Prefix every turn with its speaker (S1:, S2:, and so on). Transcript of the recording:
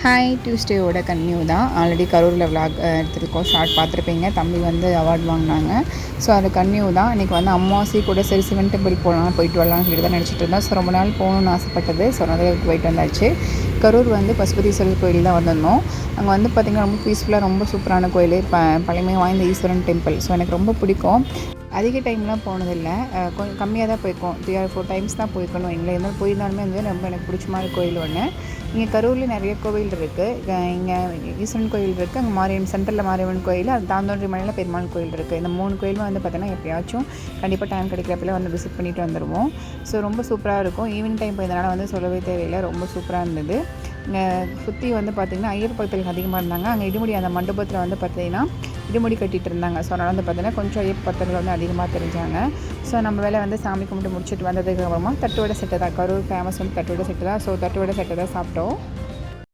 S1: Hi டியூஸ்டேவோட continue தான். Already கரூரில் vlog எடுத்துருக்கோம், ஷார்ட் பார்த்துருப்பீங்க. தம்பி வந்து அவார்ட் வாங்கினாங்க. ஸோ அது கன்டினியூ தான். இன்றைக்கி வந்து அம்மாவாசை கூட சரி சிவன் டெம்பிள் போகலாம், போயிட்டு வரலாம்னு சொல்லிட்டு தான் நினச்சிட்டு இருந்தோம். ஸோ ரொம்ப நாள் போகணுன்னு ஆசைப்பட்டது. ஸோ அதுக்கு போயிட்டு வந்தாச்சு. கரூர் வந்து பசுபதீஸ்வரர் கோயில் தான் வந்திருந்தோம். அங்கே வந்து பார்த்திங்கன்னா ரொம்ப பீஸ்ஃபுல்லாக, ரொம்ப சூப்பரான கோயில், பழமை வாய்ந்த ஈஸ்வரன் டெம்பிள். ஸோ எனக்கு ரொம்ப பிடிக்கும். அதிக டைம்லாம் போனதில்லை, கொஞ்சம் கம்மியாக தான் போயிருக்கோம். 3 or 4 டைம்ஸ் தான் போயிருக்கணும். எங்களை இருந்தாலும் போயிருந்தாலுமே வந்து ரொம்ப எனக்கு பிடிச்ச மாதிரி கோயில் ஒன்று. இங்கே கரூரில் நிறைய கோவில் இருக்குது. இங்கே ஈஸ்வரன் கோயில் இருக்குது, அங்கே மாரியம்மன் சென்டரில் மாரியம்மன் கோயில், அது தாந்தோன்றி மலையில் பெருமாள் கோயில் இருக்குது. இந்த 3 கோயிலுமே வந்து பார்த்தீங்கன்னா எப்பயாச்சும் கண்டிப்பாக டைம் கிடைக்கிறப்பெல்லாம் வந்து விசிட் பண்ணிட்டு வந்துடுவோம். ஸோ ரொம்ப சூப்பராக இருக்கும். ஈவினிங் டைம் போயிருந்தனால வந்து சொல்லவே தேவையில்லை, ரொம்ப சூப்பராக இருந்தது. இங்கே சுற்றி வந்து பார்த்திங்கன்னா ஐயர் பக்தர்கள் அதிகமாக இருந்தாங்க. அங்கே இடுமுடி அந்த மண்டபத்தில் வந்து பார்த்திங்கன்னா இடுமுடி கட்டிகிட்டு இருந்தாங்க. ஸோ அதனால் வந்து பார்த்திங்கன்னா கொஞ்சம் ஐயர் பக்தர்கள் வந்து அதிகமாக தெரிஞ்சாங்க. ஸோ நம்ம வேலை வந்து சாமி கும்பிட்டு முடிச்சுட்டு வந்ததுக்கு அப்புறமா தட்டுவடை செட்டு தான், கரூர் ஃபேமஸ் வந்து தட்டுவடை செட்டு தான். ஸோ தட்டுவடை செட்டு தான் சாப்பிட்டோம்.